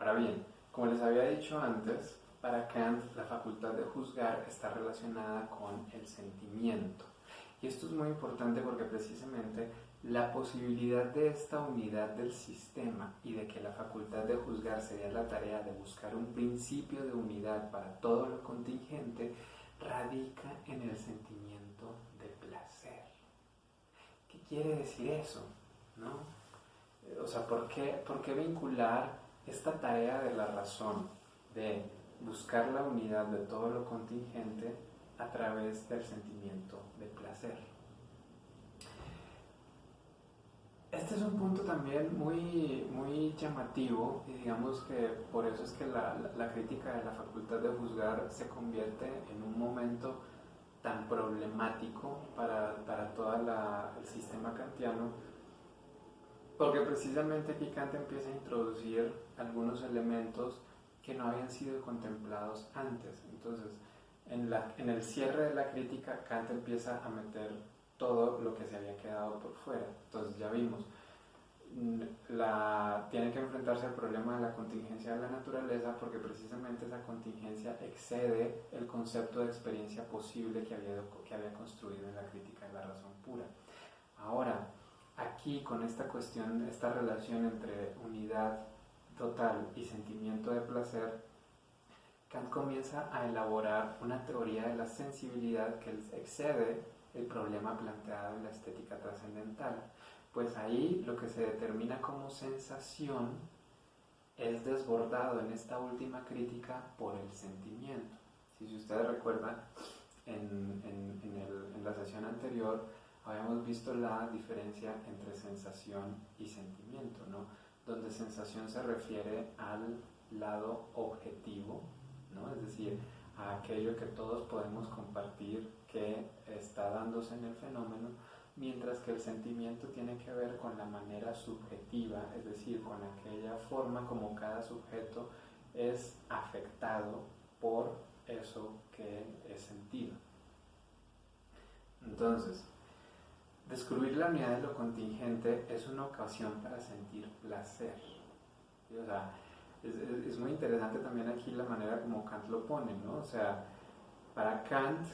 Ahora bien, como les había dicho antes, para Kant la facultad de juzgar está relacionada con el sentimiento. Y esto es muy importante porque precisamente la posibilidad de esta unidad del sistema y de que la facultad de juzgar sería la tarea de buscar un principio de unidad para todo lo contingente radica en el sentimiento de placer. ¿Qué quiere decir eso? ¿No? O sea, por qué vincular esta tarea de la razón, de buscar la unidad de todo lo contingente a través del sentimiento de placer? Este es un punto también muy llamativo y digamos que por eso es que la crítica de la facultad de juzgar se convierte en un momento tan problemático para todo el sistema kantiano, porque precisamente aquí Kant empieza a introducir algunos elementos que no habían sido contemplados antes. Entonces, en el cierre de la crítica, Kant empieza a meter todo lo que se había quedado por fuera. Entonces ya vimos, tiene que enfrentarse al problema de la contingencia de la naturaleza porque precisamente esa contingencia excede el concepto de experiencia posible que había construido en la crítica de la razón pura. Ahora, aquí con esta cuestión, esta relación entre unidad total y sentimiento de placer, Kant comienza a elaborar una teoría de la sensibilidad que excede el problema planteado en la estética trascendental. Pues ahí lo que se determina como sensación es desbordado en esta última crítica por el sentimiento. Si ustedes recuerdan, en la sesión anterior habíamos visto la diferencia entre sensación y sentimiento, ¿no? Donde sensación se refiere al lado objetivo, ¿no? Es decir, a aquello que todos podemos compartir que está dándose en el fenómeno, mientras que el sentimiento tiene que ver con la manera subjetiva, es decir, con aquella forma como cada sujeto es afectado por eso que es sentido. Entonces, descubrir la unidad de lo contingente es una ocasión para sentir placer. ¿Sí? O sea, es muy interesante también aquí la manera como Kant lo pone, ¿no? O sea, para Kant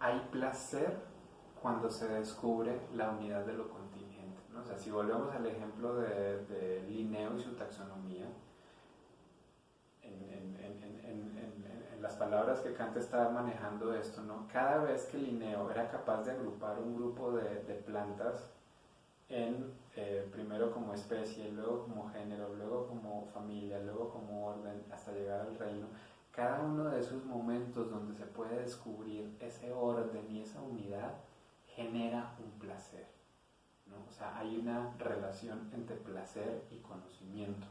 hay placer cuando se descubre la unidad de lo contingente, ¿no? O sea, si volvemos al ejemplo de Linneo y su taxonomía, en las palabras que Kant estaba manejando esto, ¿no? Cada vez que Linneo era capaz de agrupar un grupo de plantas primero como especie, luego como género, luego como familia, luego como orden, hasta llegar al reino, cada uno de esos momentos donde se puede descubrir ese orden y esa unidad genera un placer, ¿no? O sea, hay una relación entre placer y conocimiento.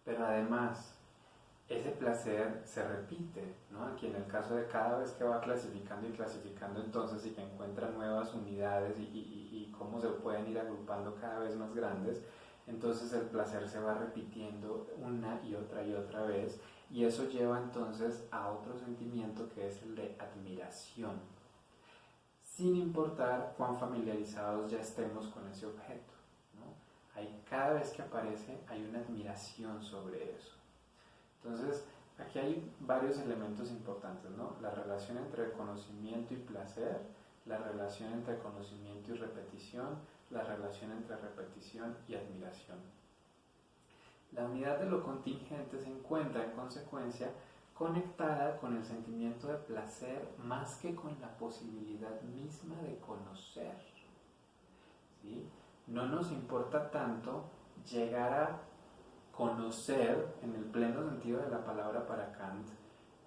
Pero además, ese placer se repite, ¿no? Aquí en el caso de cada vez que va clasificando y clasificando entonces y que encuentra nuevas unidades y cómo se pueden ir agrupando cada vez más grandes, entonces el placer se va repitiendo una y otra vez y eso lleva entonces a otro sentimiento que es el de admiración, sin importar cuán familiarizados ya estemos con ese objeto, ¿no? Cada vez que aparece hay una admiración sobre eso. Entonces, aquí hay varios elementos importantes, ¿no? La relación entre conocimiento y placer, la relación entre conocimiento y repetición, la relación entre repetición y admiración. La unidad de lo contingente se encuentra, en consecuencia, conectada con el sentimiento de placer más que con la posibilidad misma de conocer, ¿sí? No nos importa tanto llegar a conocer, en el pleno sentido de la palabra para Kant,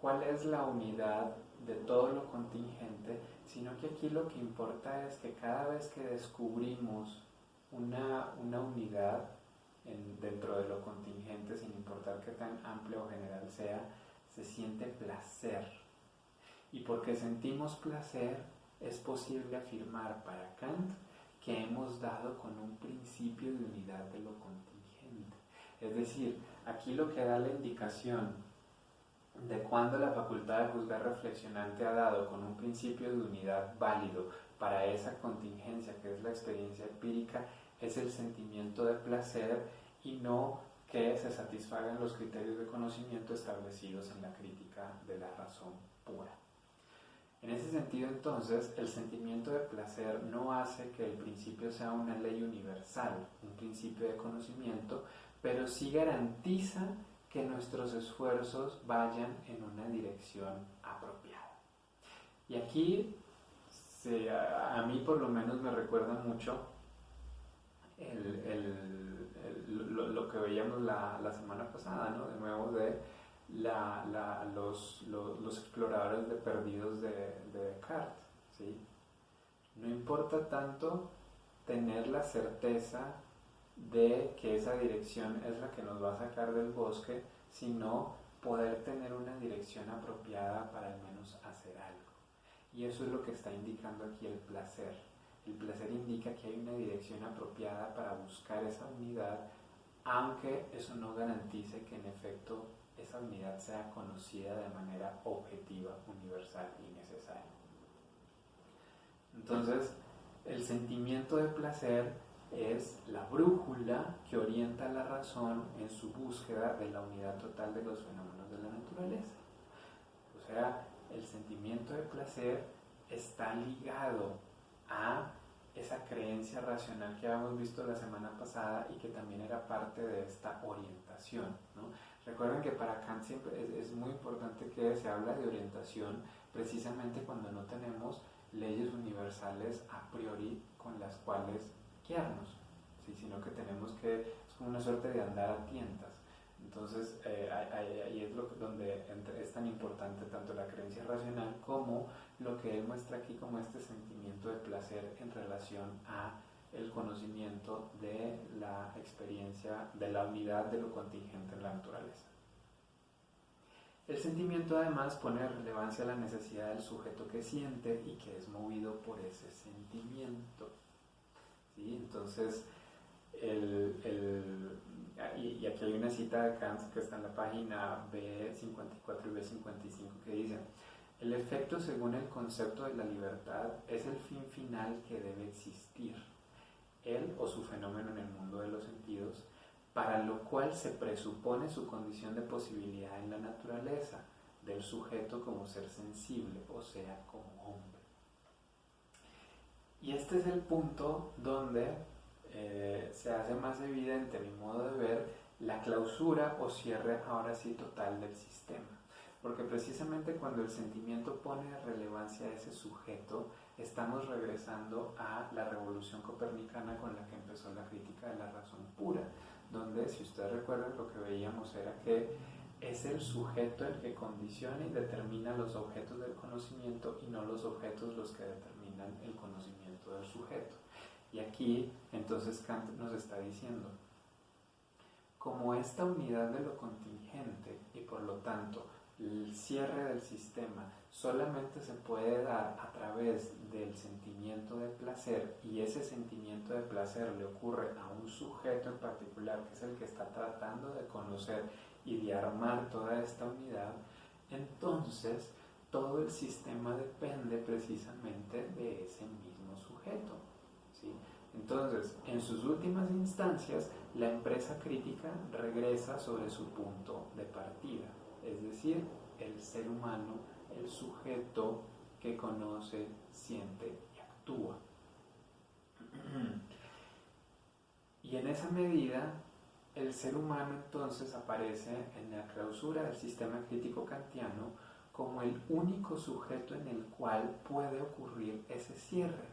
cuál es la unidad de todo lo contingente, sino que aquí lo que importa es que cada vez que descubrimos una unidad dentro de lo contingente, sin importar qué tan amplio o general sea, se siente placer. Y porque sentimos placer, es posible afirmar para Kant que hemos dado con un principio de unidad de lo contingente. Es decir, aquí lo que da la indicación de cuando la facultad de juzgar reflexionante ha dado con un principio de unidad válido para esa contingencia que es la experiencia empírica es el sentimiento de placer y no que se satisfagan los criterios de conocimiento establecidos en la crítica de la razón pura. En ese sentido, entonces, el sentimiento de placer no hace que el principio sea una ley universal, un principio de conocimiento, pero sí garantiza que nuestros esfuerzos vayan en una dirección apropiada. Y aquí, a mí por lo menos me recuerda mucho lo que veíamos la semana pasada, ¿no? De nuevo de los exploradores de perdidos de Descartes, ¿sí? No importa tanto tener la certeza de que esa dirección es la que nos va a sacar del bosque, sino poder tener una dirección apropiada para al menos hacer algo. Y eso es lo que está indicando aquí el placer. El placer indica que hay una dirección apropiada para buscar esa unidad, aunque eso no garantice que en efecto esa unidad sea conocida de manera objetiva, universal y necesaria. Entonces, el sentimiento de placer es la brújula que orienta a la razón en su búsqueda de la unidad total de los fenómenos de la naturaleza. O sea, el sentimiento de placer está ligado a esa creencia racional que habíamos visto la semana pasada y que también era parte de esta orientación, ¿no? Recuerden que para Kant siempre es muy importante que se habla de orientación precisamente cuando no tenemos leyes universales a priori con las cuales guiarnos, ¿sí? Sino que tenemos que, es como una suerte de andar a tientas. Entonces ahí es donde es tan importante tanto la creencia racional como lo que él muestra aquí como este sentimiento de placer en relación a el conocimiento de la experiencia, de la unidad de lo contingente en la naturaleza. El sentimiento además pone relevancia a la necesidad del sujeto que siente y que es movido por ese sentimiento, ¿sí? Entonces, y aquí hay una cita de Kant que está en la página B54 y B55 que dice: el efecto según el concepto de la libertad es el fin final que debe existir, él o su fenómeno en el mundo de los sentidos, para lo cual se presupone su condición de posibilidad en la naturaleza, del sujeto como ser sensible, o sea, como hombre. Y este es el punto donde se hace más evidente, a mi modo de ver, la clausura o cierre ahora sí total del sistema. Porque precisamente cuando el sentimiento pone relevancia a ese sujeto, estamos regresando a la revolución copernicana con la que empezó la crítica de la razón pura, donde, si ustedes recuerdan, lo que veíamos era que es el sujeto el que condiciona y determina los objetos del conocimiento y no los objetos los que determinan el conocimiento del sujeto. Y aquí, entonces, Kant nos está diciendo, como esta unidad de lo contingente y por lo tanto el cierre del sistema solamente se puede dar a través del sentimiento de placer, y ese sentimiento de placer le ocurre a un sujeto en particular, que es el que está tratando de conocer y de armar toda esta unidad, entonces todo el sistema depende precisamente de ese mismo sujeto, ¿sí? Entonces, en sus últimas instancias, la empresa crítica regresa sobre su punto de partida, es decir, el ser humano, el sujeto que conoce, siente y actúa. Y en esa medida, el ser humano entonces aparece en la clausura del sistema crítico kantiano como el único sujeto en el cual puede ocurrir ese cierre,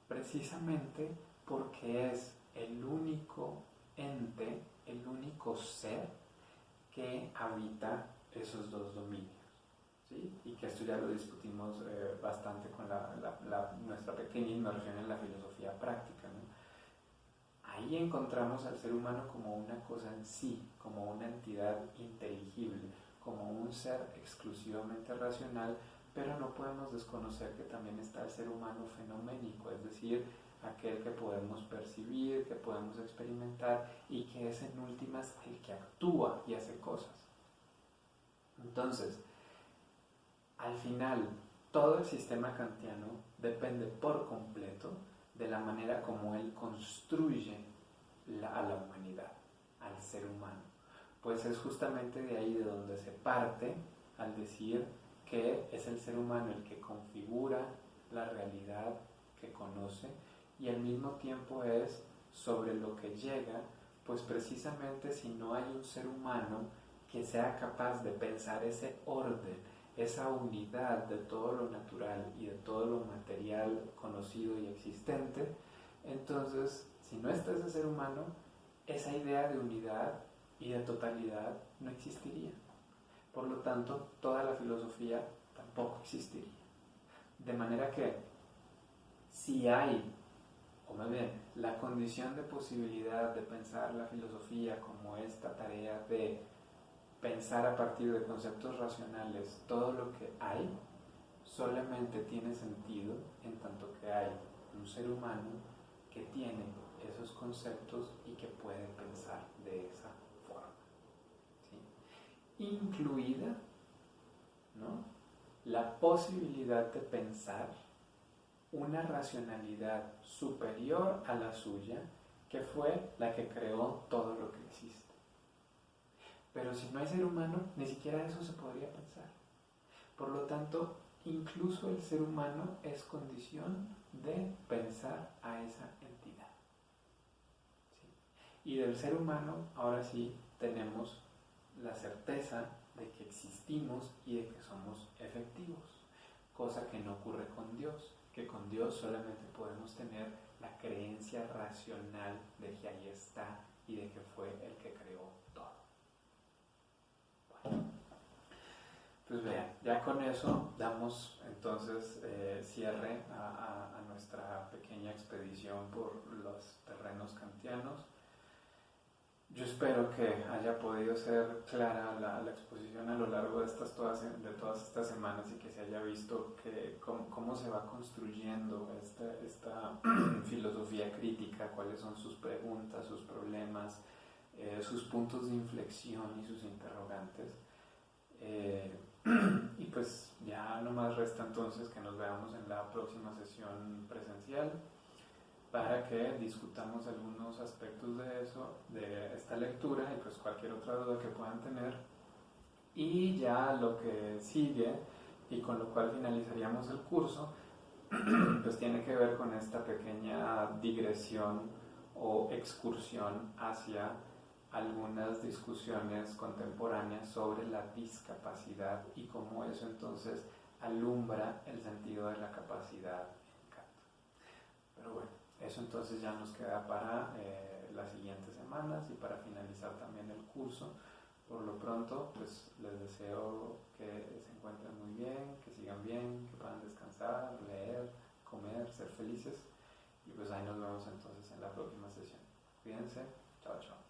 precisamente porque es el único ente, el único ser que habita esos dos dominios, ¿sí? Y que esto ya lo discutimos bastante con nuestra pequeña inmersión en la filosofía práctica, ¿no? Ahí encontramos al ser humano como una cosa en sí, como una entidad inteligible, como un ser exclusivamente racional, pero no podemos desconocer que también está el ser humano fenoménico, es decir, aquel que podemos percibir, que podemos experimentar y que es en últimas el que actúa y hace cosas. Entonces, al final, todo el sistema kantiano depende por completo de la manera como él construye a la humanidad, al ser Pues es justamente de ahí de donde se parte al decir que es el ser humano el que configura la realidad que conoce y al mismo tiempo es sobre lo que llega, pues precisamente si no hay un ser humano que sea capaz de pensar ese orden, esa unidad de todo lo natural y de todo lo material conocido y existente, entonces si no está ese ser humano, esa idea de unidad y de totalidad no existiría. Por lo tanto, toda la filosofía tampoco existiría. De manera que si hay, o más bien, la condición de posibilidad de pensar la filosofía como esta tarea de pensar a partir de conceptos racionales todo lo que hay, solamente tiene sentido en tanto que hay un ser humano que tiene esos conceptos y que puede pensar de esa forma, ¿sí? Incluida, ¿no?, la posibilidad de pensar una racionalidad superior a la suya, que fue la que creó todo lo que existe. Pero si no hay ser humano, ni siquiera eso se podría pensar. Por lo tanto, incluso el ser humano es condición de pensar a esa entidad. ¿Sí? Y del ser humano, ahora sí, tenemos la certeza de que existimos y de que somos efectivos, cosa que no ocurre con Dios, que con Dios solamente podemos tener la creencia racional de que ahí está y de que fue el que creó todo. Bueno, pues vean, ya con eso damos entonces cierre a nuestra pequeña expedición por los terrenos kantianos. Yo espero que haya podido ser clara la exposición a lo largo de todas estas semanas y que se haya visto cómo se va construyendo esta filosofía crítica, cuáles son sus preguntas, sus problemas, sus puntos de inflexión y sus interrogantes. Y pues ya no más resta entonces que nos veamos en la próxima sesión presencial para que discutamos algunos aspectos de eso, de esta lectura y pues cualquier otra duda que puedan tener. Y ya lo que sigue y con lo cual finalizaríamos el curso, pues tiene que ver con esta pequeña digresión o excursión hacia algunas discusiones contemporáneas sobre la discapacidad y cómo eso entonces alumbra el sentido de la capacidad en Kant. Pero bueno, eso entonces ya nos queda para las siguientes semanas y para finalizar también el curso. Por lo pronto, pues les deseo que se encuentren muy bien, que sigan bien, que puedan descansar, leer, comer, ser felices. Y pues ahí nos vemos entonces en la próxima sesión. Cuídense, chao, chao.